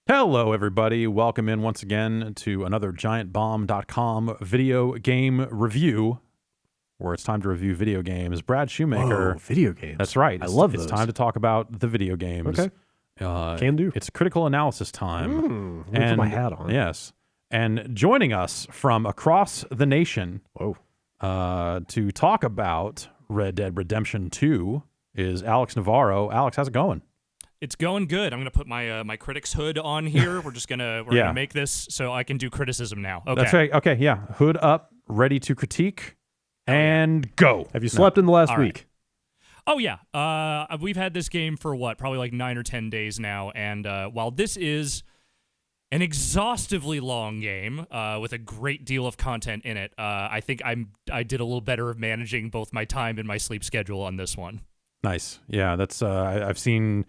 Hello, everybody. Welcome in once again to another GiantBomb.com video game review, where it's time to review video games. Brad Shoemaker. Whoa, video games. That's right. I love those. It's time to talk about the video games. Okay. Can do. It's critical analysis time. Let me put my hat on. Yes. And joining us from across the nation to talk about Red Dead Redemption 2 is Alex Navarro. Alex, how's it going? It's going good. I'm gonna put my my critic's hood on here. We're gonna make this so I can do criticism now. Okay. That's right. Okay, yeah. Hood up, ready to critique, and go. Have you slept in the last week? Oh yeah. We've had this game for probably like 9 or 10 days now, and while this is an exhaustively long game with a great deal of content in it, I think I did a little better of managing both my time and my sleep schedule on this one. Nice. Yeah, that's I've seen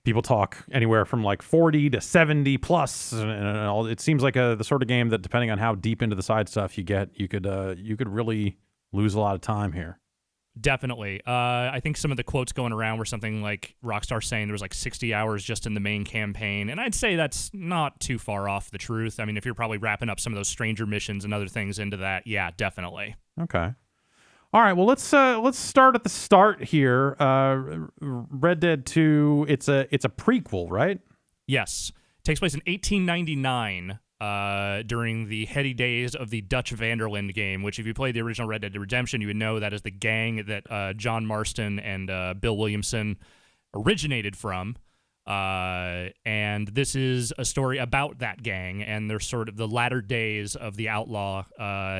people talk anywhere from like 40 to 70 plus, and all. It seems like the sort of game that, depending on how deep into the side stuff you get, you could really lose a lot of time here. Definitely. I think some of the quotes going around were something like Rockstar saying there was like 60 hours just in the main campaign, and I'd say that's not too far off the truth. I mean, if you're probably wrapping up some of those stranger missions and other things into that, yeah, definitely. Okay. All right, well, let's start at the start here. Red Dead 2, it's a prequel, right? Yes. It takes place in 1899 during the heady days of the Dutch Vanderland game, which if you played the original Red Dead Redemption, you would know that is the gang that John Marston and Bill Williamson originated from. And this is a story about that gang and their sort of the latter days of the outlaw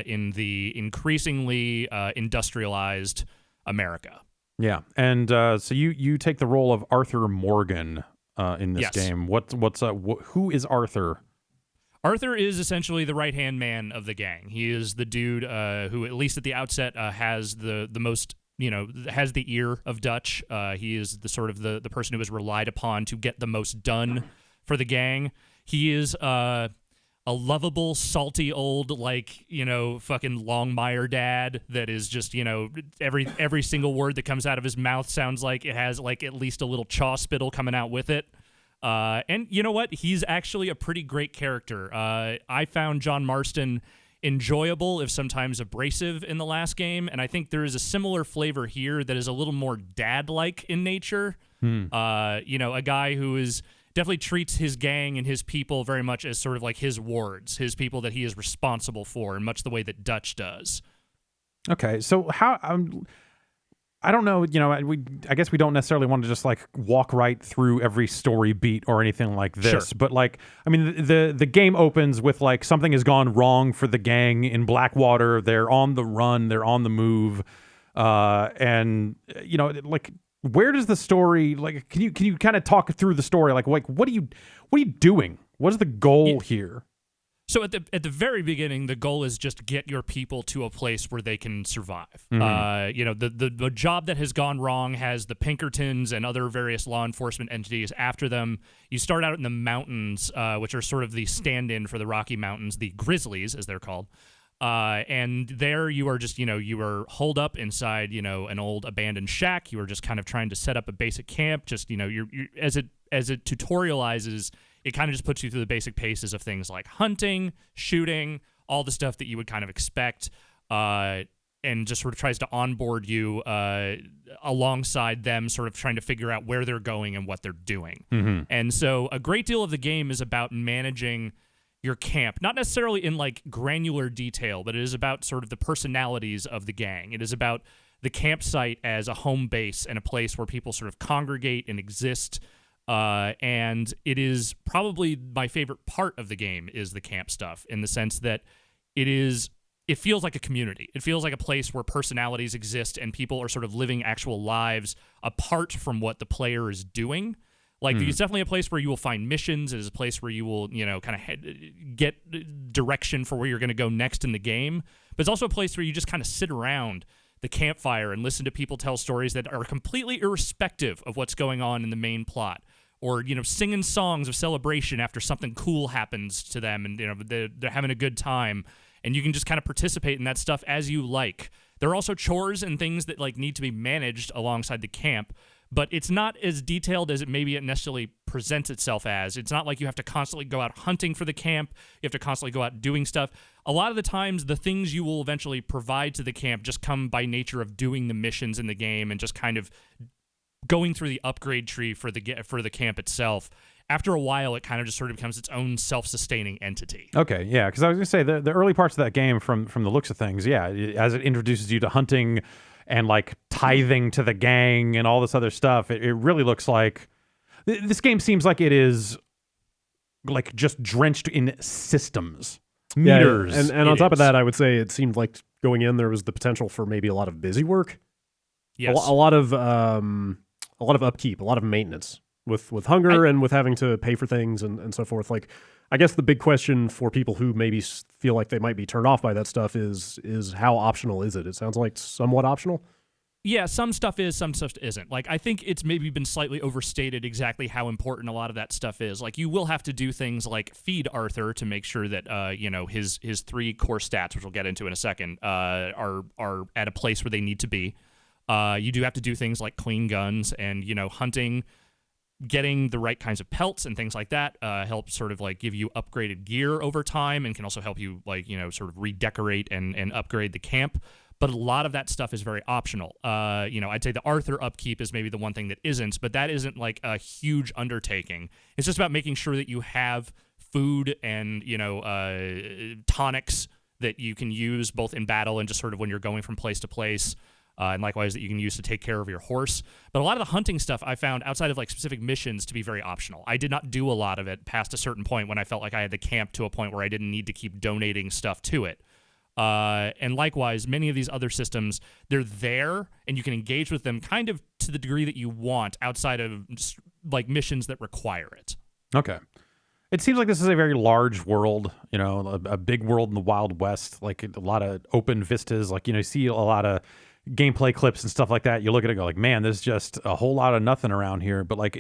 in the increasingly industrialized America. Yeah, and so you take the role of Arthur Morgan in this game. Who is Arthur? Arthur is essentially the right-hand man of the gang. He is the dude who, at least at the outset, has the most, has the ear of Dutch. He is the sort of the person who is relied upon to get the most done for the gang. He is a lovable, salty old, fucking Longmire dad that is just, every single word that comes out of his mouth sounds like it has like at least a little chaw spittle coming out with it. And you know what? He's actually a pretty great character. I found John Marston enjoyable, if sometimes abrasive, in the last game, and I think there is a similar flavor here that is a little more dad-like in nature. A guy who is definitely treats his gang and his people very much as sort of like his wards, his people that he is responsible for, in much the way that Dutch does. Okay, so how... I don't know, I guess we don't necessarily want to just like walk right through every story beat or anything like this. Sure. But like, I mean, the game opens with like something has gone wrong for the gang in Blackwater. They're on the run. They're on the move. And like, where does the story, like, can you kind of talk through the story? Like what are you doing? What is the goal here? So at the very beginning, the goal is just get your people to a place where they can survive. Mm-hmm. The job that has gone wrong has the Pinkertons and other various law enforcement entities after them. You start out in the mountains, which are sort of the stand-in for the Rocky Mountains, the Grizzlies, as they're called. And there you are just, you are holed up inside, an old abandoned shack. You are just kind of trying to set up a basic camp. Just, you're as it tutorializes, it kind of just puts you through the basic paces of things like hunting, shooting, all the stuff that you would kind of expect, and just sort of tries to onboard you alongside them, sort of trying to figure out where they're going and what they're doing. Mm-hmm. And so a great deal of the game is about managing your camp, not necessarily in like granular detail, but it is about sort of the personalities of the gang. It is about the campsite as a home base and a place where people sort of congregate and exist. And it is probably my favorite part of the game is the camp stuff, in the sense that it feels like a community. It feels like a place where personalities exist and people are sort of living actual lives apart from what the player is doing. Like, it's definitely a place where you will find missions. It is a place where you will, kind of get direction for where you're going to go next in the game. But it's also a place where you just kind of sit around the campfire and listen to people tell stories that are completely irrespective of what's going on in the main plot. Or, singing songs of celebration after something cool happens to them and, they're having a good time. And you can just kind of participate in that stuff as you like. There are also chores and things that, like, need to be managed alongside the camp. But it's not as detailed as it maybe it necessarily presents itself as. It's not like you have to constantly go out hunting for the camp. You have to constantly go out doing stuff. A lot of the times, the things you will eventually provide to the camp just come by nature of doing the missions in the game and just kind of going through the upgrade tree for the camp itself. After a while, it kind of just sort of becomes its own self-sustaining entity. Okay, yeah, because I was going to say, the early parts of that game, from the looks of things, yeah, as it introduces you to hunting and, like, tithing to the gang and all this other stuff, it really looks like... This game seems like it is, like, just drenched in systems. Meters. Yeah, and on top of that, I would say it seemed like going in, there was the potential for maybe a lot of busy work. Yes. A lot of upkeep, a lot of maintenance. With hunger and with having to pay for things and so forth. Like, I guess the big question for people who maybe feel like they might be turned off by that stuff is how optional is it? It sounds like somewhat optional. Yeah, some stuff is, some stuff isn't. Like, I think it's maybe been slightly overstated exactly how important a lot of that stuff is. Like, you will have to do things like feed Arthur to make sure that his 3 core stats, which we'll get into in a second, are at a place where they need to be. You do have to do things like clean guns and hunting. Getting the right kinds of pelts and things like that helps sort of like give you upgraded gear over time and can also help you sort of redecorate and upgrade the camp. But a lot of that stuff is very optional. I'd say the Arthur upkeep is maybe the one thing that isn't, but that isn't like a huge undertaking. It's just about making sure that you have food and tonics that you can use both in battle and just sort of when you're going from place to place. And likewise that you can use to take care of your horse. But a lot of the hunting stuff I found outside of like specific missions to be very optional. I did not do a lot of it past a certain point when I felt like I had the camp to a point where I didn't need to keep donating stuff to it. And likewise, many of these other systems, they're there and you can engage with them kind of to the degree that you want outside of just, like missions that require it. Okay. It seems like this is a very large world, a big world in the Wild West, like a lot of open vistas, like, you see a lot of gameplay clips and stuff like that. You look at it and go like, man, there's just a whole lot of nothing around here. But like,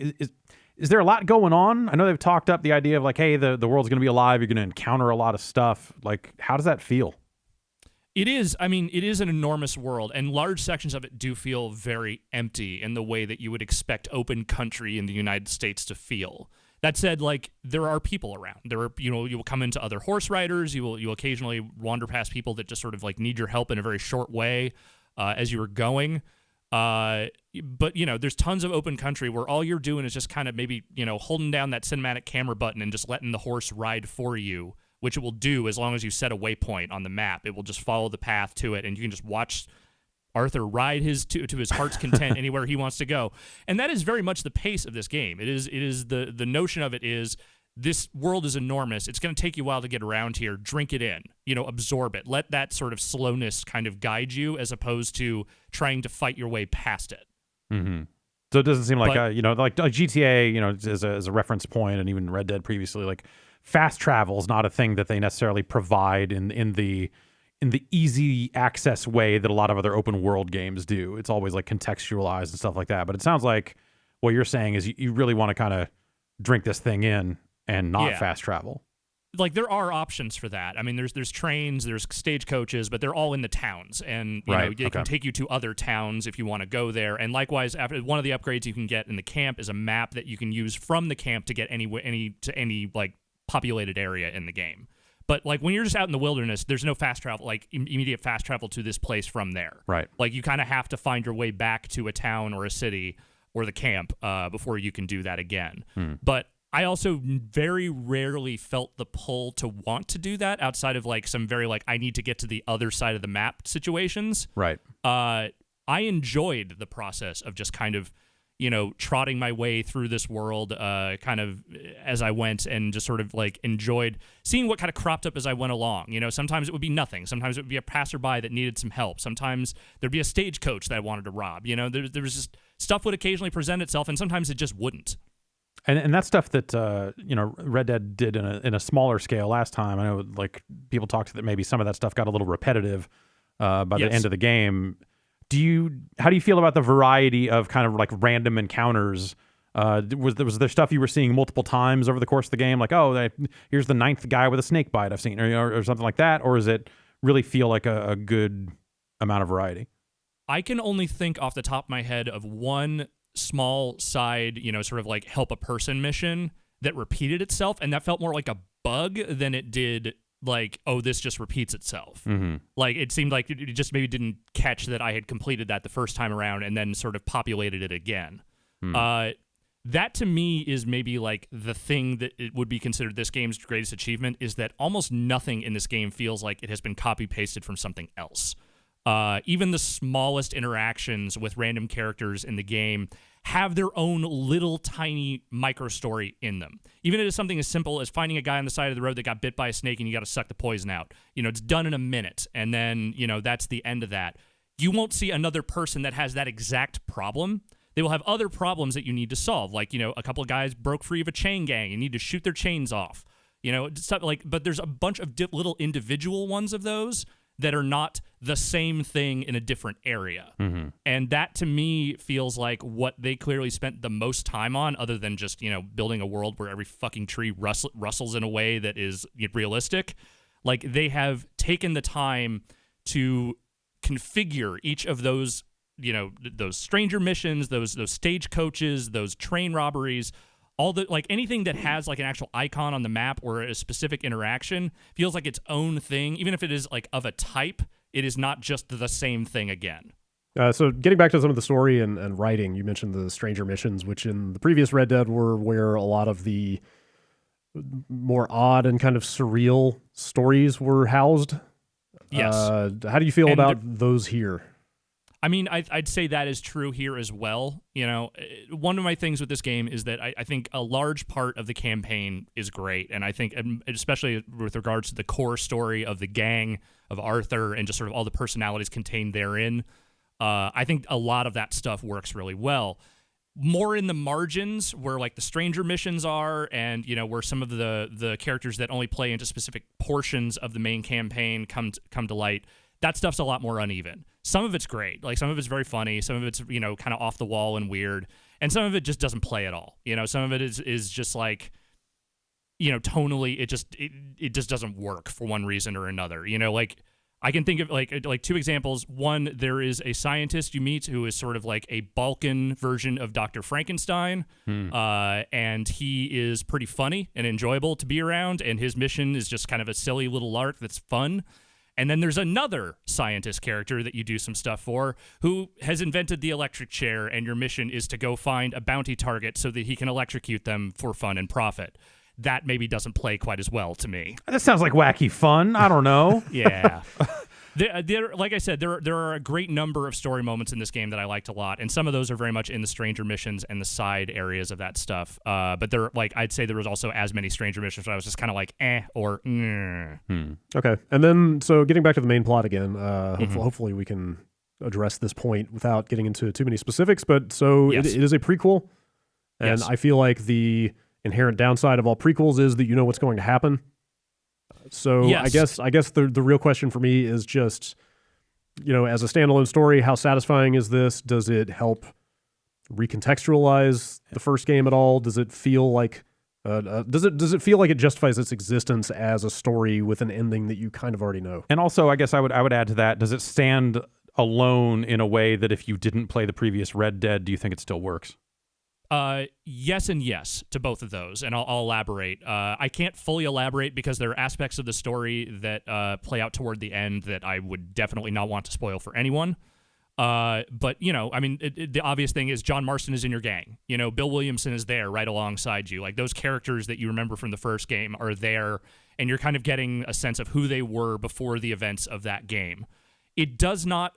is there a lot going on? I know they've talked up the idea of like, hey, the world's going to be alive. You're going to encounter a lot of stuff. Like, how does that feel? It is. I mean, it is an enormous world, and large sections of it do feel very empty in the way that you would expect open country in the United States to feel. That said, like, there are people around. There are, you will come into other horse riders. You'll occasionally wander past people that just sort of like need your help in a very short way. As you were going. But, there's tons of open country where all you're doing is just kind of maybe, holding down that cinematic camera button and just letting the horse ride for you, which it will do as long as you set a waypoint on the map. It will just follow the path to it, and you can just watch Arthur ride to his heart's content anywhere he wants to go. And that is very much the pace of this game. It is the notion of it is, this world is enormous. It's going to take you a while to get around here. Drink it in, absorb it. Let that sort of slowness kind of guide you as opposed to trying to fight your way past it. Mm-hmm. So it doesn't seem like, like GTA, as a reference point, and even Red Dead previously, like fast travel is not a thing that they necessarily provide in the easy access way that a lot of other open world games do. It's always like contextualized and stuff like that. But it sounds like what you're saying is you really want to kind of drink this thing in and not fast travel. Like, there are options for that. I mean, there's trains, there's stagecoaches, but they're all in the towns, and it can take you to other towns if you want to go there. And likewise, after one of the upgrades you can get in the camp is a map that you can use from the camp to get any like populated area in the game. But like when you're just out in the wilderness, there's no fast travel, like immediate fast travel to this place from there. Right. Like you kind of have to find your way back to a town or a city or the camp before you can do that again. But I also very rarely felt the pull to want to do that outside of like some very like I need to get to the other side of the map situations. Right. I enjoyed the process of just kind of, trotting my way through this world kind of as I went, and just sort of like enjoyed seeing what kind of cropped up as I went along. Sometimes it would be nothing. Sometimes it would be a passerby that needed some help. Sometimes there'd be a stagecoach that I wanted to rob. There was just stuff would occasionally present itself, and sometimes it just wouldn't. And that's stuff that Red Dead did in a smaller scale last time. I know like people talked that maybe some of that stuff got a little repetitive by the end of the game. How do you feel about the variety of kind of like random encounters? Was there stuff you were seeing multiple times over the course of the game? Like, here's the 9th guy with a snake bite I've seen, or something like that? Or does it really feel like a good amount of variety? I can only think off the top of my head of one small side, sort of like help a person mission that repeated itself, and that felt more like a bug than it did like, oh, this just repeats itself. Like, it seemed like it just maybe didn't catch that I had completed that the first time around and then sort of populated it again. That to me is maybe like the thing that it would be considered this game's greatest achievement, is that almost nothing in this game feels like it has been copy pasted from something else. Even the smallest interactions with random characters in the game have their own little tiny micro story in them. Even if it is something as simple as finding a guy on the side of the road that got bit by a snake and you got to suck the poison out. It's done in a minute, and then, that's the end of that. You won't see another person that has that exact problem. They will have other problems that you need to solve. Like, a couple of guys broke free of a chain gang and need to shoot their chains off. Stuff like, but there's a bunch of little individual ones of those that are not the same thing in a different area. And that to me feels like what they clearly spent the most time on, other than just, building a world where every fucking tree rustles in a way that is realistic. Like, they have taken the time to configure each of those, those stranger missions, those stagecoaches, those train robberies, all the, like, anything that has like an actual icon on the map or a specific interaction feels like its own thing. Even if it is like of a type, it is not just the same thing again. So getting back to some of the story and writing, you mentioned the stranger missions, which in the previous Red Dead were where a lot of the more odd and kind of surreal stories were housed. Yes. How do you feel about those here? I mean, I'd say that is true here as well. One of my things with this game is that I think a large part of the campaign is great. And I think, especially with regards to the core story of the gang, of Arthur, and just sort of all the personalities contained therein, I think a lot of that stuff works really well. More in the margins, where like the stranger missions are, and where some of the characters that only play into specific portions of the main campaign come to light, that stuff's a lot more uneven. Some of it's great. Like, some of it's very funny. Some of it's, kind of off the wall and weird. And some of it just doesn't play at all. Some of it is just like, tonally, it just doesn't work for one reason or another. Like, I can think of like two examples. One, there is a scientist you meet who is sort of like a Balkan version of Dr. Frankenstein. And he is pretty funny and enjoyable to be around. And his mission is just kind of a silly little lark that's fun. And then there's another scientist character that you do some stuff for, who has invented the electric chair, and your mission is to go find a bounty target so that he can electrocute them for fun and profit. That maybe doesn't play quite as well to me. That sounds like wacky fun. I don't know. Yeah. Like I said, there are a great number of story moments in this game that I liked a lot, and some of those are very much in the stranger missions and the side areas of that stuff. But I'd say there was also as many stranger missions, but I was just kind of like, or Okay. And then, so getting back to the main plot again, hopefully we can address this point without getting into too many specifics. But so Yes. it is a prequel, and Yes. I feel like the inherent downside of all prequels is that you know what's going to happen. So Yes. I guess the real question for me is just, as a standalone story, how satisfying is this? Does it help recontextualize the first game at all? Does it feel like does it feel like it justifies its existence as a story with an ending that you kind of already know? And also, I guess I would add to that, does it stand alone in a way that if you didn't play the previous Red Dead, do you think it still works? Yes and yes to both of those, and I'll elaborate. I can't fully elaborate because there are aspects of the story that play out toward the end that I would definitely not want to spoil for anyone. But, I mean, the obvious thing is John Marston is in your gang. Bill Williamson is there right alongside you. Like, those characters that you remember from the first game are there, and you're kind of getting a sense of who they were before the events of that game. It does not,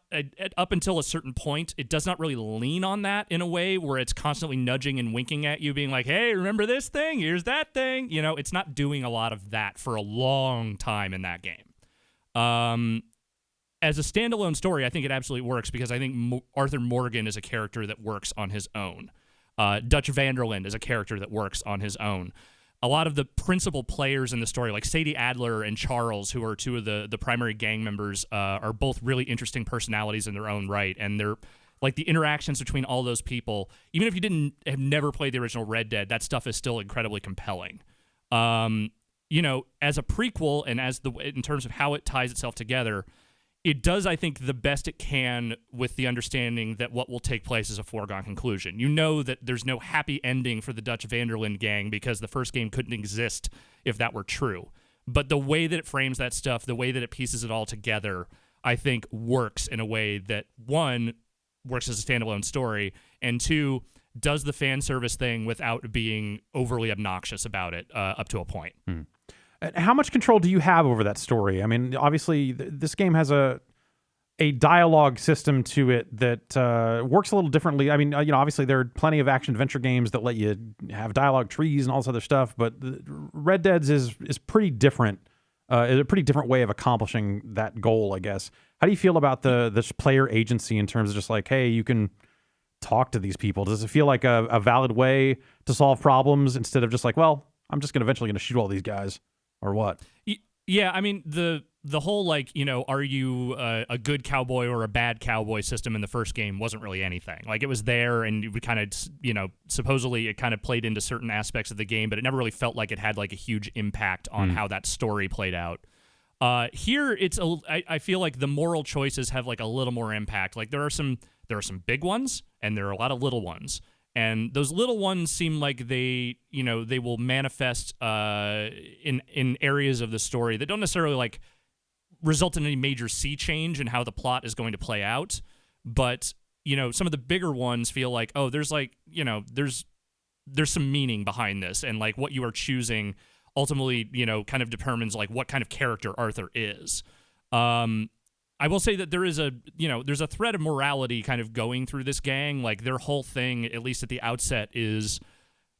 up until a certain point, it does not really lean on that in a way where it's constantly nudging and winking at you, being like, hey, remember this thing? Here's that thing. It's not doing a lot of that for a long time in that game. As a standalone story, I think it absolutely works because I think Arthur Morgan is a character that works on his own. Dutch Vanderland is a character that works on his own. A lot of the principal players in the story, like Sadie Adler and Charles, who are two of the primary gang members, are both really interesting personalities in their own right. And they're like the interactions between all those people, even if you have never played the original Red Dead, that stuff is still incredibly compelling. As a prequel and in terms of how it ties itself together, it does, I think, the best it can with the understanding that what will take place is a foregone conclusion. You know that there's no happy ending for the Dutch Vanderlyn gang because the first game couldn't exist if that were true. But the way that it frames that stuff, the way that it pieces it all together, I think works in a way that, one, works as a standalone story, and two, does the fan service thing without being overly obnoxious about it up to a point. How much control do you have over that story? I mean, obviously, this game has a dialogue system to it that works a little differently. I mean, obviously there are plenty of action adventure games that let you have dialogue trees and all this other stuff, but Red Dead's is pretty different. It's a pretty different way of accomplishing that goal, I guess. How do you feel about this player agency in terms of just like, hey, you can talk to these people? Does it feel like a valid way to solve problems instead of just like, well, I'm just eventually going to shoot all these guys, or what? Yeah, I mean, the whole, like, are you a good cowboy or a bad cowboy system in the first game wasn't really anything. Like, it was there, and you would kind of, supposedly it kind of played into certain aspects of the game, but it never really felt like it had, like, a huge impact on how that story played out. Here, I feel like the moral choices have, like, a little more impact. Like, there are some big ones, and there are a lot of little ones. And those little ones seem like they will manifest in areas of the story that don't necessarily like result in any major sea change in how the plot is going to play out. But some of the bigger ones feel like, oh, there's like there's some meaning behind this, and like what you are choosing ultimately kind of determines like what kind of character Arthur is. I will say that there is there's a thread of morality kind of going through this gang. Like, their whole thing, at least at the outset, is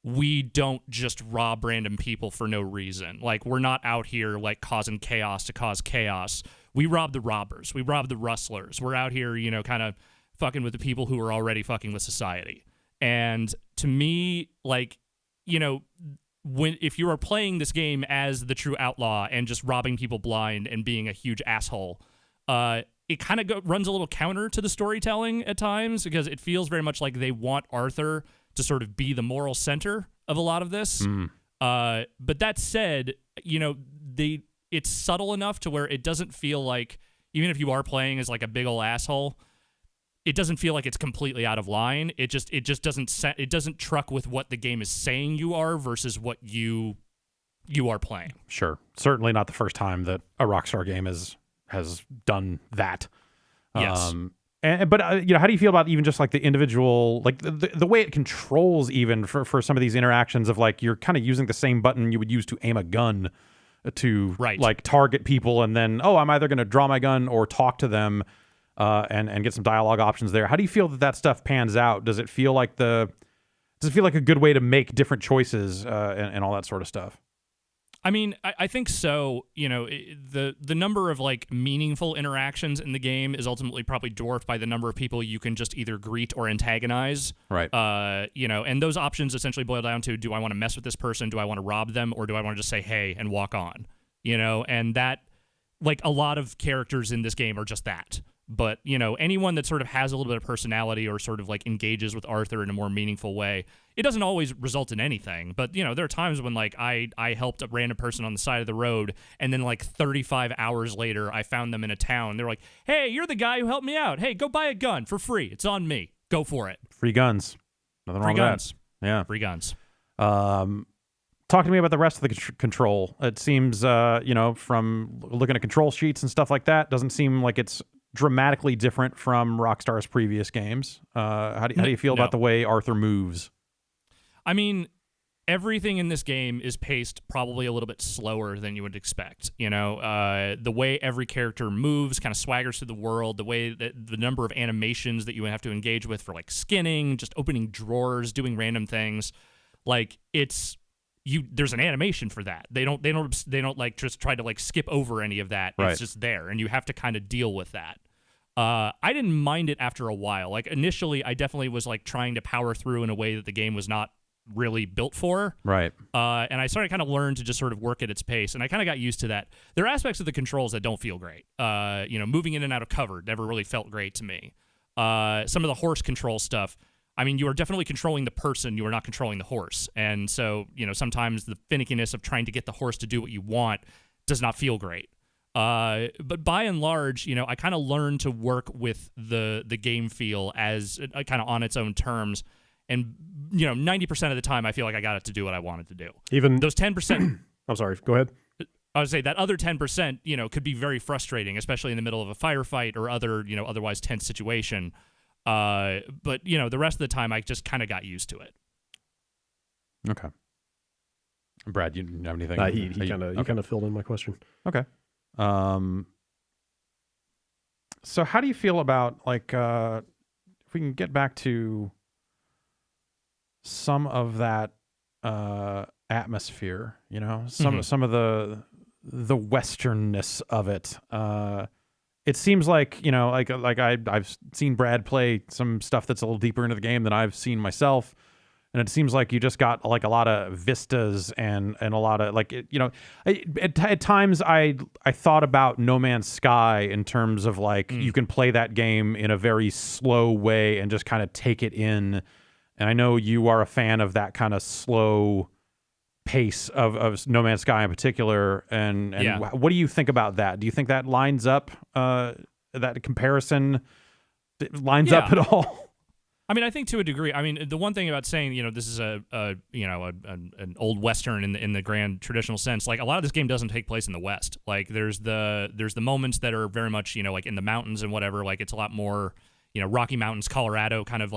we don't just rob random people for no reason. Like, we're not out here, like, causing chaos to cause chaos. We rob the robbers. We rob the rustlers. We're out here, kind of fucking with the people who are already fucking with society. And to me, like, if you are playing this game as the true outlaw and just robbing people blind and being a huge asshole, it kind of runs a little counter to the storytelling at times, because it feels very much like they want Arthur to sort of be the moral center of a lot of this. But that said, it's subtle enough to where it doesn't feel like, even if you are playing as like a big old asshole, it doesn't feel like it's completely out of line. It just doesn't truck with what the game is saying you are versus what you are playing. Sure. Certainly not the first time that a Rockstar game has done that. Yes. But how do you feel about even just like the individual, like the way it controls even for some of these interactions of like, you're kind of using the same button you would use to aim a gun to like target people, and then, I'm either going to draw my gun or talk to them and get some dialogue options there. How do you feel that stuff pans out? Does it feel like a good way to make different choices and all that sort of stuff? I mean, I think so. The number of like meaningful interactions in the game is ultimately probably dwarfed by the number of people you can just either greet or antagonize. Right. And those options essentially boil down to, do I want to mess with this person? Do I want to rob them? Or do I want to just say hey and walk on? And that, like, a lot of characters in this game are just that. But, anyone that sort of has a little bit of personality or sort of like engages with Arthur in a more meaningful way, it doesn't always result in anything. But, there are times when like I helped a random person on the side of the road, and then like 35 hours later, I found them in a town. They're like, hey, you're the guy who helped me out. Hey, go buy a gun for free. It's on me. Go for it. Free guns. Nothing wrong with that. Yeah. Free guns. Talk to me about the rest of the control. It seems, from looking at control sheets and stuff like that, doesn't seem like it's dramatically different from Rockstar's previous games. How do you feel about the way Arthur moves? I mean, everything in this game is paced probably a little bit slower than you would expect. The way every character moves, kind of swaggers through the world, the way that the number of animations that you would have to engage with for like skinning, just opening drawers, doing random things, like there's an animation for that. They don't like just try to like skip over any of that. Right. It's just there, and you have to kind of deal with that. I didn't mind it after a while. Like, initially, I definitely was like trying to power through in a way that the game was not really built for. Right. And I started kind of learned to just sort of work at its pace, and I kind of got used to that. There are aspects of the controls that don't feel great. Moving in and out of cover never really felt great to me. Some of the horse control stuff, I mean, you are definitely controlling the person. You are not controlling the horse. And so, sometimes the finickiness of trying to get the horse to do what you want does not feel great. But by and large, I kind of learned to work with the game feel as kind of on its own terms. And, 90% of the time, I feel like I got it to do what I wanted to do. Even those 10%. I'm sorry, go ahead. I would say that other 10%, could be very frustrating, especially in the middle of a firefight or other, otherwise tense situation. But, the rest of the time, I just kind of got used to it. Okay. Brad, you have anything? He kind of filled in my question. Okay. So how do you feel about if we can get back to some of that atmosphere, some of the westernness of it. It seems like I've seen Brad play some stuff that's a little deeper into the game than I've seen myself. And it seems like you just got like a lot of vistas and a lot of at times I thought about No Man's Sky in terms of you can play that game in a very slow way and just kind of take it in. And I know you are a fan of that kind of slow pace of No Man's Sky in particular. And what do you think about that? Do you think that lines up, that comparison lines up at all? I mean, I think to a degree. I mean, the one thing about saying, this is an old Western in the grand traditional sense, like a lot of this game doesn't take place in the West. Like there's the moments that are very much, like in the mountains and whatever, like it's a lot more, Rocky Mountains, Colorado kind of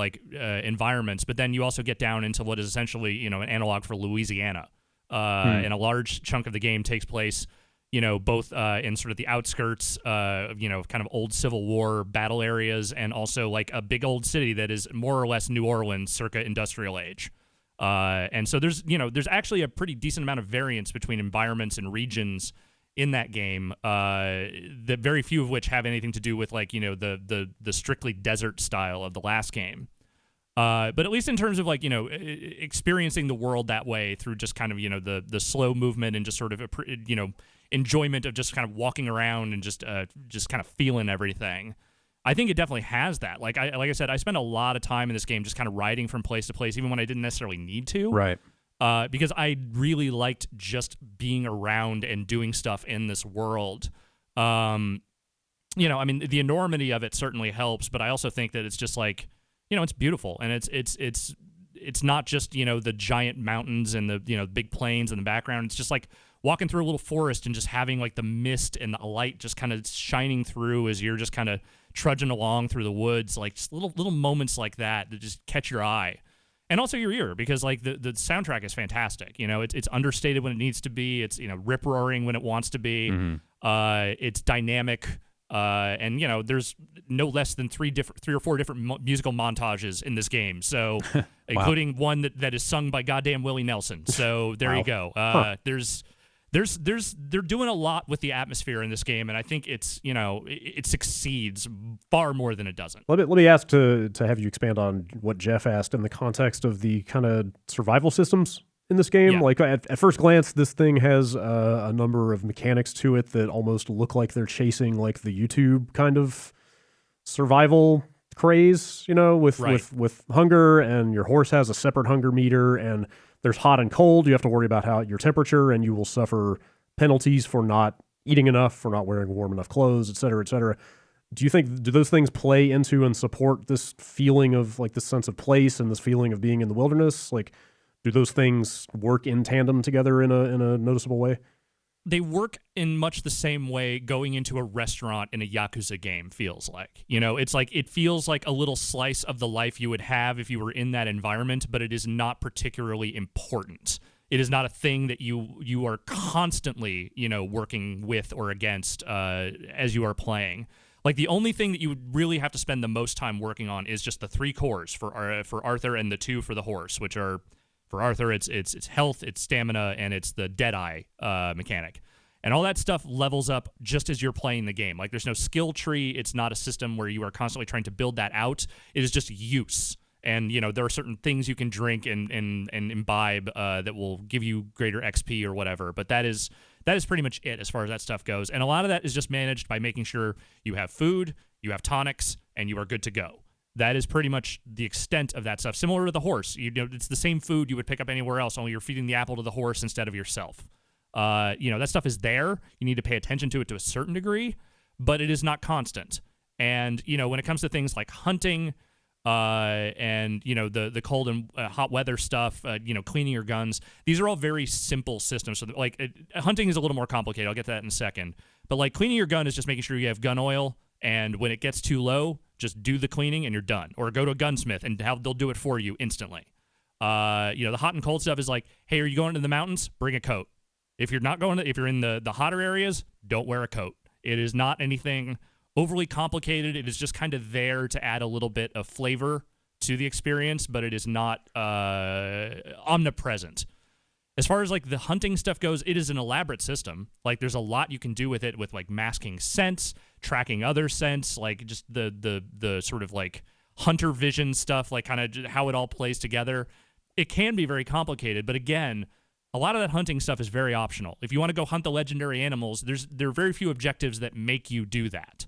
environments. But then you also get down into what is essentially, an analog for Louisiana. And a large chunk of the game takes place, both in sort of the outskirts, kind of old Civil War battle areas, and also like a big old city that is more or less New Orleans circa industrial age. And so there's actually a pretty decent amount of variance between environments and regions in that game, that very few of which have anything to do with the strictly desert style of the last game. But at least in terms of experiencing the world that way through just kind of, the slow movement and just sort of, enjoyment of just kind of walking around and just kind of feeling everything. I think it definitely has that. Like I said, I spent a lot of time in this game just kind of riding from place to place, even when I didn't necessarily need to. Right. Because I really liked just being around and doing stuff in this world. I mean, the enormity of it certainly helps, but I also think that it's just it's beautiful, and it's not just the giant mountains and the big plains in the background. It's just like walking through a little forest and just having the mist and the light just kind of shining through as you're just kind of trudging along through the woods, just little moments like that just catch your eye. And also your ear, because the soundtrack is fantastic. It's understated when it needs to be. It's rip roaring when it wants to be. Mm-hmm. It's dynamic, and there's no less than three or four different musical montages in this game. So, Wow. Including one that is sung by goddamn Willie Nelson. So there you go. They're doing a lot with the atmosphere in this game, and I think it succeeds far more than it doesn't. Let me ask to have you expand on what Jeff asked in the context of the kind of survival systems in this game. Yeah. At first glance, this thing has a number of mechanics to it that almost look like they're chasing the YouTube kind of survival craze, with hunger, and your horse has a separate hunger meter, and there's hot and cold. You have to worry about your temperature, and you will suffer penalties for not eating enough, for not wearing warm enough clothes, et cetera, et cetera. Do those things play into and support this feeling of this sense of place and this feeling of being in the wilderness? Do those things work in tandem together in a noticeable way? They work in much the same way going into a restaurant in a Yakuza game feels like. It feels like a little slice of the life you would have if you were in that environment, but it is not particularly important. It is not a thing that you are constantly, working with or against as you are playing. The only thing that you would really have to spend the most time working on is just the 3 cores for Arthur and the 2 for the horse, which are, for Arthur, it's health, it's stamina, and it's the Deadeye mechanic. And all that stuff levels up just as you're playing the game. There's no skill tree. It's not a system where you are constantly trying to build that out. It is just use. And, there are certain things you can drink and imbibe that will give you greater XP or whatever. But that is pretty much it as far as that stuff goes. And a lot of that is just managed by making sure you have food, you have tonics, and you are good to go. That is pretty much the extent of that stuff. Similar to the horse, it's the same food you would pick up anywhere else, only you're feeding the apple to the horse instead of yourself. That stuff is there. You need to pay attention to it to a certain degree, but it is not constant. And, when it comes to things like hunting, and the cold and hot weather stuff, cleaning your guns, these are all very simple systems. So hunting is a little more complicated. I'll get to that in a second. But like cleaning your gun is just making sure you have gun oil, and when it gets too low, just do the cleaning and you're done. Or go to a gunsmith and they'll do it for you instantly. The hot and cold stuff is like, hey, are you going to the mountains? Bring a coat. If you're in the hotter areas, don't wear a coat. It is not anything overly complicated. It is just kind of there to add a little bit of flavor to the experience, but it is not omnipresent. As far as like the hunting stuff goes, it is an elaborate system. Like there's a lot you can do with it, with like masking scents, tracking other scents, like just the sort of like hunter vision stuff, like kind of how it all plays together. It can be very complicated, but again, a lot of that hunting stuff is very optional. If you want to go hunt the legendary animals, there are very few objectives that make you do that.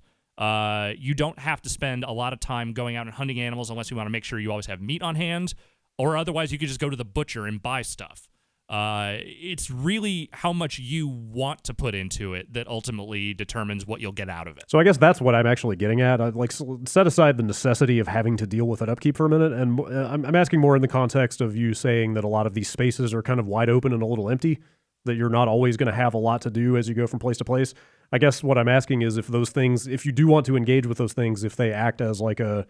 You don't have to spend a lot of time going out and hunting animals unless you want to make sure you always have meat on hand, or otherwise you could just go to the butcher and buy stuff. It's really how much you want to put into it that ultimately determines what you'll get out of it. So I guess that's what I'm actually getting at. I'd like set aside the necessity of having to deal with an upkeep for a minute, and I'm asking more in the context of you saying that a lot of these spaces are kind of wide open and a little empty, that you're not always going to have a lot to do as you go from place to place. I guess what I'm asking is if those things, if you do want to engage with those things, if they act as like a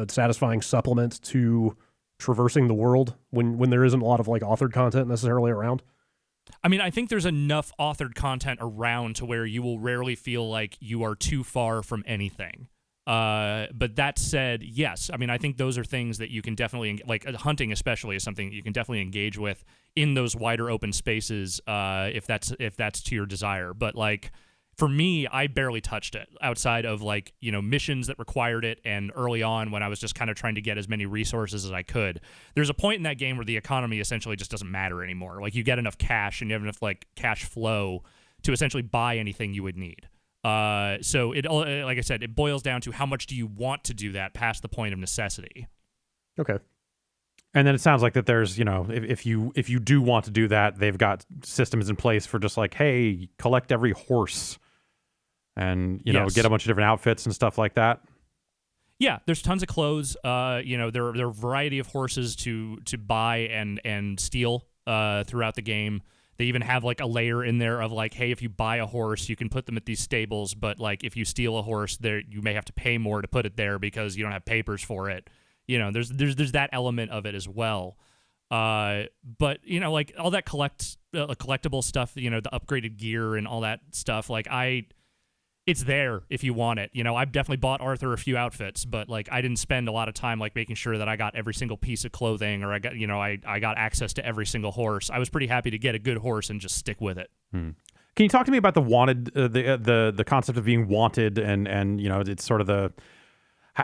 satisfying supplement to traversing the world when there isn't a lot of like authored content necessarily around. I mean, I think there's enough authored content around to where you will rarely feel like you are too far from anything. But that said, yes, I mean, I think those are things that you can definitely, like hunting especially, is something you can definitely engage with in those wider open spaces, if that's to your desire. But like for me, I barely touched it outside of like, missions that required it, and early on when I was just kind of trying to get as many resources as I could. There's a point in that game where the economy essentially just doesn't matter anymore. Like you get enough cash and you have enough like cash flow to essentially buy anything you would need. So it, like I said, it boils down to how much do you want to do that past the point of necessity. Okay. And then it sounds like that there's, if you do want to do that, they've got systems in place for just like, hey, collect every horse and, Yes. get a bunch of different outfits and stuff like that. Yeah, there's tons of clothes. There are a variety of horses to buy and steal throughout the game. They even have like a layer in there of like, hey, if you buy a horse, you can put them at these stables, but like if you steal a horse, there you may have to pay more to put it there because you don't have papers for it. There's that element of it as well. But like all that collectible stuff, the upgraded gear and all that stuff, like it's there if you want it. I've definitely bought Arthur a few outfits, but like I didn't spend a lot of time like making sure that I got every single piece of clothing, or I got I got access to every single horse. I was pretty happy to get a good horse and just stick with it. Can you talk to me about the wanted, the concept of being wanted, and it's sort of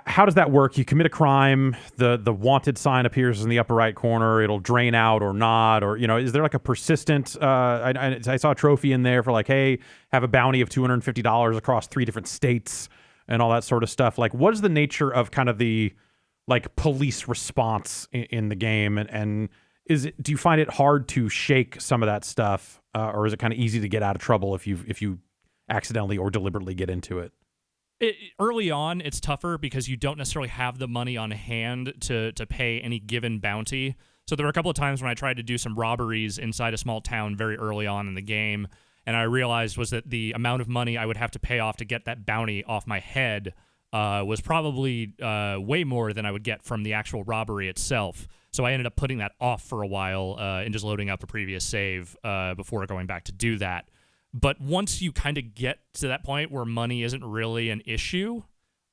how does that work? You commit a crime, the wanted sign appears in the upper right corner, it'll drain out or not, or is there like a persistent I saw a trophy in there for like, hey, have a bounty of $250 across 3 different states and all that sort of stuff. Like, what is the nature of kind of the like police response in the game, and do you find it hard to shake some of that stuff, or is it kind of easy to get out of trouble if you accidentally or deliberately get into it? Early on, it's tougher because you don't necessarily have the money on hand to pay any given bounty. So there were a couple of times when I tried to do some robberies inside a small town very early on in the game, and I realized was that the amount of money I would have to pay off to get that bounty off my head was probably way more than I would get from the actual robbery itself. So I ended up putting that off for a while and just loading up a previous save before going back to do that. But once you kind of get to that point where money isn't really an issue,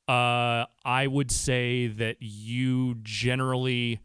I would say that you generally,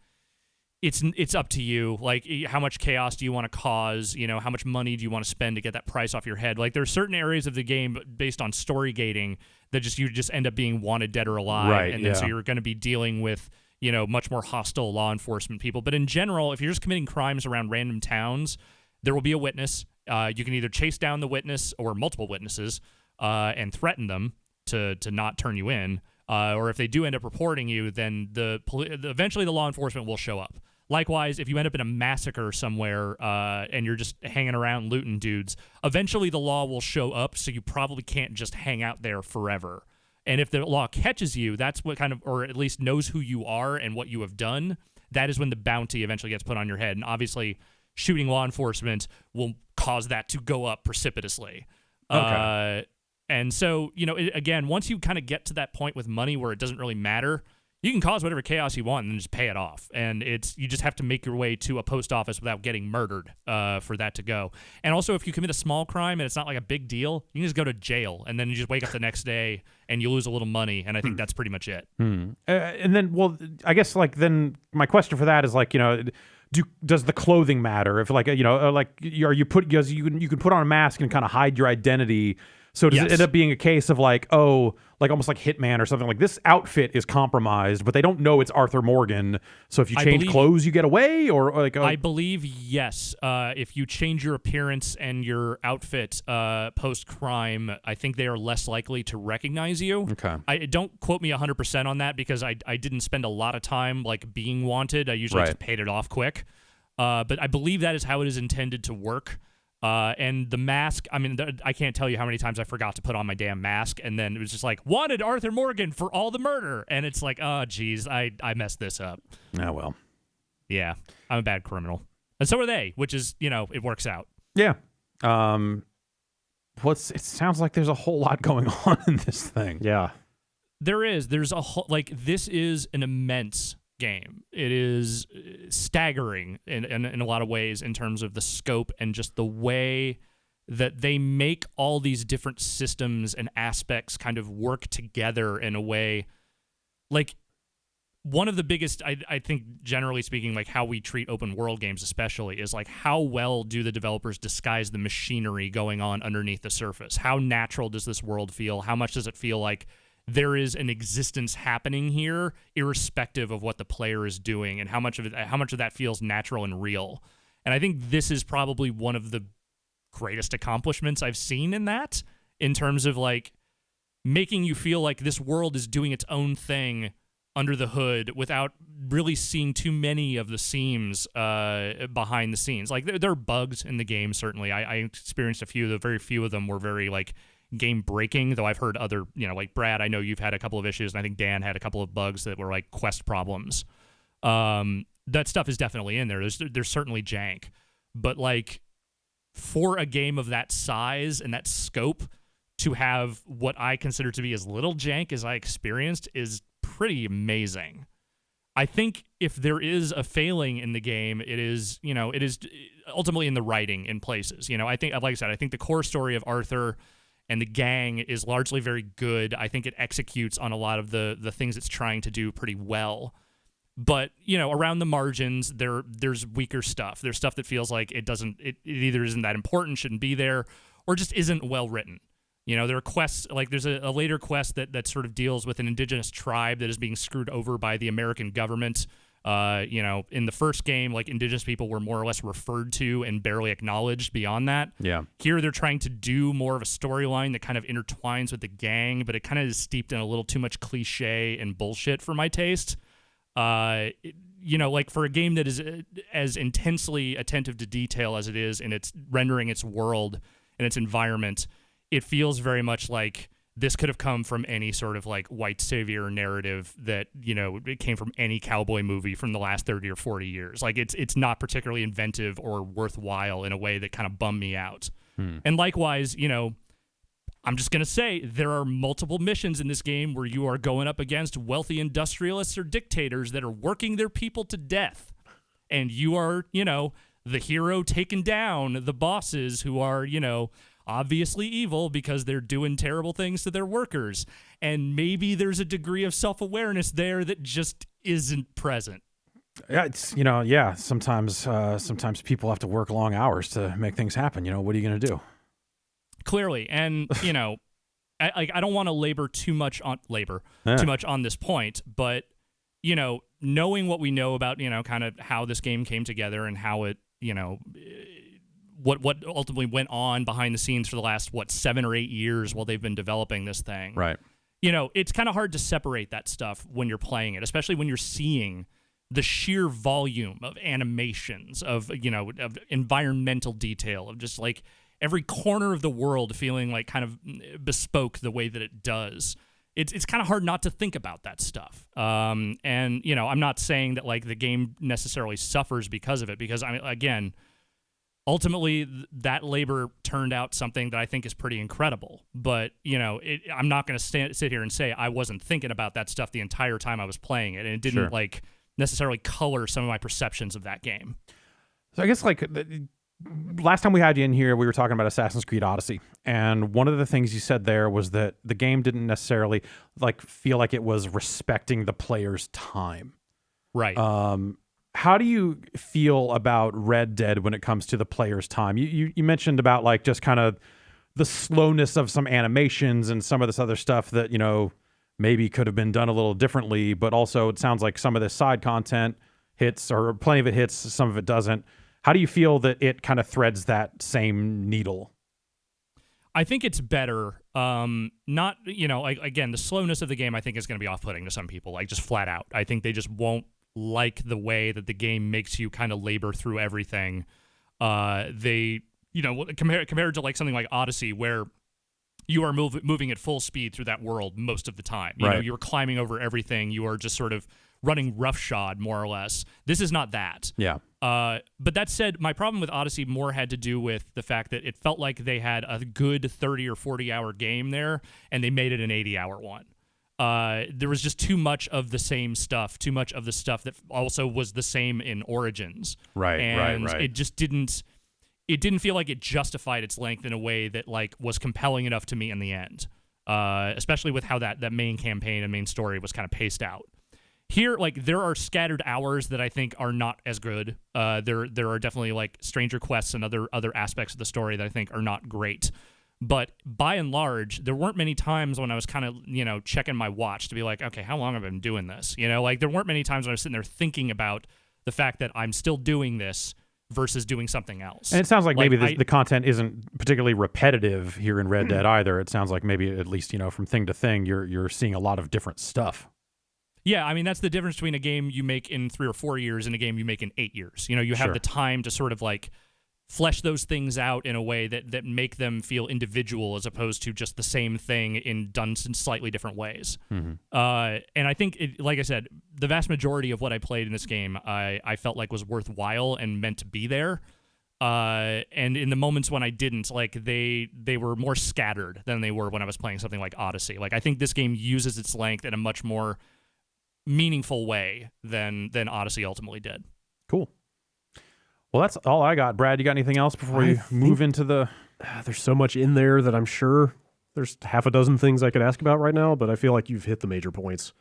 it's up to you. Like, how much chaos do you want to cause? How much money do you want to spend to get that price off your head? Like, there are certain areas of the game based on story gating that you just end up being wanted dead or alive, right? And then so you're going to be dealing with much more hostile law enforcement people. But in general, if you're just committing crimes around random towns, there will be a witness. You can either chase down the witness or multiple witnesses and threaten them to not turn you in, or if they do end up reporting you, then eventually the law enforcement will show up. Likewise, if you end up in a massacre somewhere and you're just hanging around looting dudes, eventually the law will show up, so you probably can't just hang out there forever. And if the law catches you, that's what kind of, or at least knows who you are and what you have done, that is when the bounty eventually gets put on your head. And obviously, shooting law enforcement will cause that to go up precipitously. Okay. And so, again, once you kind of get to that point with money where it doesn't really matter, you can cause whatever chaos you want and then just pay it off. And you just have to make your way to a post office without getting murdered for that to go. And also, if you commit a small crime and it's not like a big deal, you can just go to jail and then you just wake up the next day and you lose a little money. And I think that's pretty much it. And then, well, I guess then my question for that is does the clothing matter? If you can put on a mask and kind of hide your identity. So does it end up being a case of almost like Hitman or something, like this outfit is compromised, but they don't know it's Arthur Morgan. So if you change clothes, you get away, I believe yes. If you change your appearance and your outfit post crime, I think they are less likely to recognize you. Okay. Don't quote me 100% on that because I didn't spend a lot of time being wanted. I usually just paid it off quick. But I believe that is how it is intended to work. And the mask, I can't tell you how many times I forgot to put on my damn mask, and then it was just wanted Arthur Morgan for all the murder, and it's oh, geez, I messed this up. Oh, well. Yeah, I'm a bad criminal. And so are they, which is, it works out. Yeah. It sounds like there's a whole lot going on in this thing. Yeah. There's a whole, this is an immense game. It is staggering in a lot of ways in terms of the scope and just the way that they make all these different systems and aspects kind of work together in a way. One of the biggest, I think, generally speaking, how we treat open world games especially, is how well do the developers disguise the machinery going on underneath the surface? How natural does this world feel? How much does it feel like there is an existence happening here, irrespective of what the player is doing, and how much of that feels natural and real? And I think this is probably one of the greatest accomplishments I've seen in that, in terms of making you feel like this world is doing its own thing under the hood without really seeing too many of the seams behind the scenes. There are bugs in the game, certainly. I experienced a few. Very few of them were very game breaking, though I've heard other, Brad, I know you've had a couple of issues, and I think Dan had a couple of bugs that were quest problems. That stuff is definitely in there. There's certainly jank, but for a game of that size and that scope to have what I consider to be as little jank as I experienced is pretty amazing. I think if there is a failing in the game, it is ultimately in the writing in places. I think, like I said, I think the core story of Arthur and the gang is largely very good. I think it executes on a lot of the things it's trying to do pretty well. But, around the margins, there's weaker stuff. There's stuff that feels like it either isn't that important, shouldn't be there, or just isn't well written. There are quests, there's a later quest that sort of deals with an indigenous tribe that is being screwed over by the American government. In the first game, indigenous people were more or less referred to and barely acknowledged beyond that. Yeah. Here they're trying to do more of a storyline that kind of intertwines with the gang, but it kind of is steeped in a little too much cliche and bullshit for my taste. For a game that is as intensely attentive to detail as it is in its rendering its world and its environment, it feels very much like this could have come from any sort of white savior narrative that, it came from any cowboy movie from the last 30 or 40 years. It's not particularly inventive or worthwhile in a way that kind of bummed me out. And likewise, I'm just going to say there are multiple missions in this game where you are going up against wealthy industrialists or dictators that are working their people to death. And you are, the hero taking down the bosses who are, obviously evil because they're doing terrible things to their workers. And maybe there's a degree of self-awareness there that just isn't present. Yeah, it's, sometimes people have to work long hours to make things happen. What are you going to do? Clearly. And, I don't want to labor too much on this point, but, knowing what we know about, kind of how this game came together and how it, what ultimately went on behind the scenes for the last 7 or 8 years while they've been developing this thing. Right. It's kind of hard to separate that stuff when you're playing it, especially when you're seeing the sheer volume of animations, of of environmental detail, of just like every corner of the world feeling like kind of bespoke the way that it does. It's kind of hard not to think about that stuff. And I'm not saying that like the game necessarily suffers because of it, because again, ultimately that labor turned out something that I think is pretty incredible. But I'm not going to sit here and say I wasn't thinking about that stuff the entire time I was playing it, and it didn't like necessarily color some of my perceptions of that game. So I guess like last time we had you in here, we were talking about Assassin's Creed Odyssey, and one of the things you said there was that the game didn't necessarily like feel like it was respecting the player's time. Right. How do you feel about Red Dead when it comes to the player's time? You mentioned about like just kind of the slowness of some animations and some of this other stuff that maybe could have been done a little differently, but also it sounds like some of this side content hits, or plenty of it hits, some of it doesn't. How do you feel that it kind of threads that same needle? I think it's better. Not, like, again, the slowness of the game I think is going to be off-putting to some people, like just flat out. I think they just won't like the way that the game makes you kind of labor through everything. They, compared to like something like Odyssey, where you are moving at full speed through that world most of the time. You're climbing over everything. You are just sort of running roughshod, more or less. This is not that. Yeah. But that said, my problem with Odyssey more had to do with the fact that it felt like they had a good 30 or 40-hour game there, and they made it an 80-hour one. There was just too much of the same stuff, too much of the stuff that also was the same in Origins. Right. It just didn't feel like it justified its length in a way that like was compelling enough to me in the end. Especially with how that main campaign and main story was kind of paced out. Here, like, there are scattered hours that I think are not as good. There are definitely like stranger quests and other aspects of the story that I think are not great. But by and large, there weren't many times when I was kind of, checking my watch to be like, okay, how long have I been doing this? Like there weren't many times when I was sitting there thinking about the fact that I'm still doing this versus doing something else. And it sounds like maybe the content isn't particularly repetitive here in Red Dead either. It sounds like maybe at least, from thing to thing, you're seeing a lot of different stuff. Yeah, I mean, that's the difference between a game you make in 3 or 4 years and a game you make in 8 years. You have the time to sort of like flesh those things out in a way that make them feel individual as opposed to just the same thing done in slightly different ways. Mm-hmm. And I think, like I said, the vast majority of what I played in this game, I felt like was worthwhile and meant to be there. And in the moments when I didn't, like they were more scattered than they were when I was playing something like Odyssey. Like I think this game uses its length in a much more meaningful way than Odyssey ultimately did. Cool. Well, that's all I got. Brad, you got anything else before you move into the... There's so much in there that I'm sure there's half a dozen things I could ask about right now, but I feel like you've hit the major points.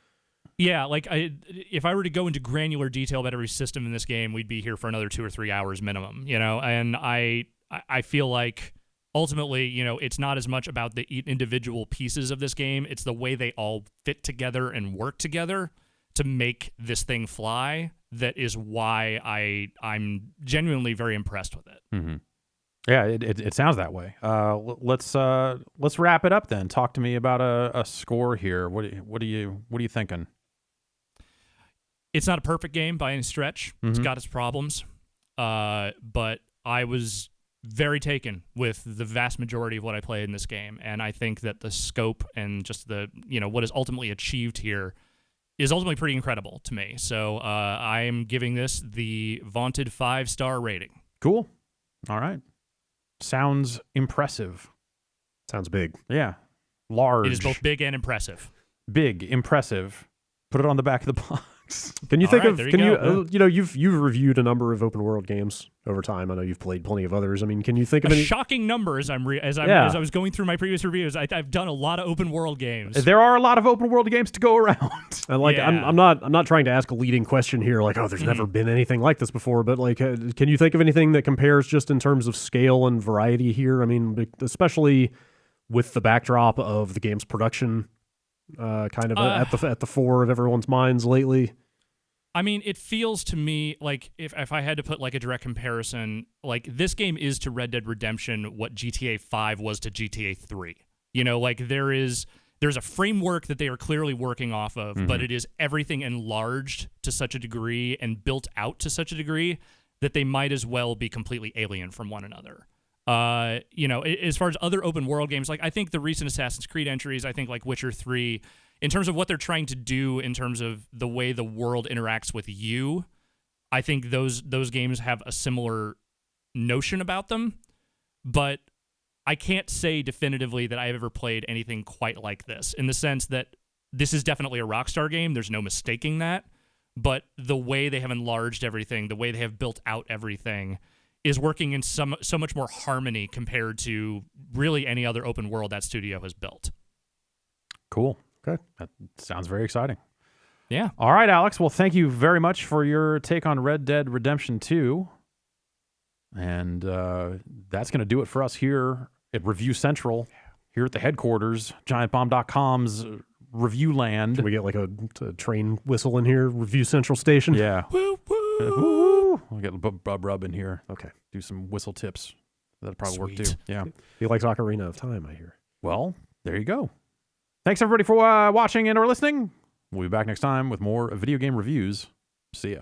Yeah, like if I were to go into granular detail about every system in this game, we'd be here for another 2 or 3 hours minimum, And I feel like ultimately, it's not as much about the individual pieces of this game. It's the way they all fit together and work together to make this thing fly. That is why I'm genuinely very impressed with it. Mm-hmm. Yeah, it sounds that way. Let's wrap it up then. Talk to me about a score here. What are you thinking? It's not a perfect game by any stretch. Mm-hmm. It's got its problems, but I was very taken with the vast majority of what I played in this game, and I think that the scope and just the what is ultimately achieved here is ultimately pretty incredible to me. So I am giving this the vaunted 5-star rating. Cool. All right. Sounds impressive. Sounds big. Yeah. Large. It is both big and impressive. Big, impressive. Put it on the back of the box. Can you think of? You've reviewed a number of open world games over time. I know you've played plenty of others. I mean, can you think of any shocking numbers? As I was going through my previous reviews, I've done a lot of open world games. There are a lot of open world games to go around. And I'm not trying to ask a leading question here. Like, there's never been anything like this before. But like, can you think of anything that compares just in terms of scale and variety here? I mean, especially with the backdrop of the game's production. Kind of at the fore of everyone's minds lately. I mean, it feels to me like if I had to put like a direct comparison, like this game is to Red Dead Redemption what GTA 5 was to GTA 3. Like there is there's a framework that they are clearly working off of, but it is everything enlarged to such a degree and built out to such a degree that they might as well be completely alien from one another. As far as other open world games, like I think the recent Assassin's Creed entries, I think like Witcher 3, in terms of what they're trying to do in terms of the way the world interacts with you, I think those games have a similar notion about them, but I can't say definitively that I've ever played anything quite like this, in the sense that this is definitely a Rockstar game. There's no mistaking that. But the way they have enlarged everything, the way they have built out everything, is working in so much more harmony compared to really any other open world that studio has built. Cool. Okay. That sounds very exciting. Yeah. All right, Alex. Well, thank you very much for your take on Red Dead Redemption 2. And that's going to do it for us here at Review Central, here at the headquarters, GiantBomb.com's Review Land. Can we get like a train whistle in here? Review Central Station? Yeah. Woo, woo. Woo. We'll get a rub in here. Okay. Do some whistle tips. That'll probably work Sweet. too. Yeah. He likes Ocarina of Time, I hear. Well, there you go. Thanks everybody for watching and or listening. We'll be back next time with more video game reviews. See ya.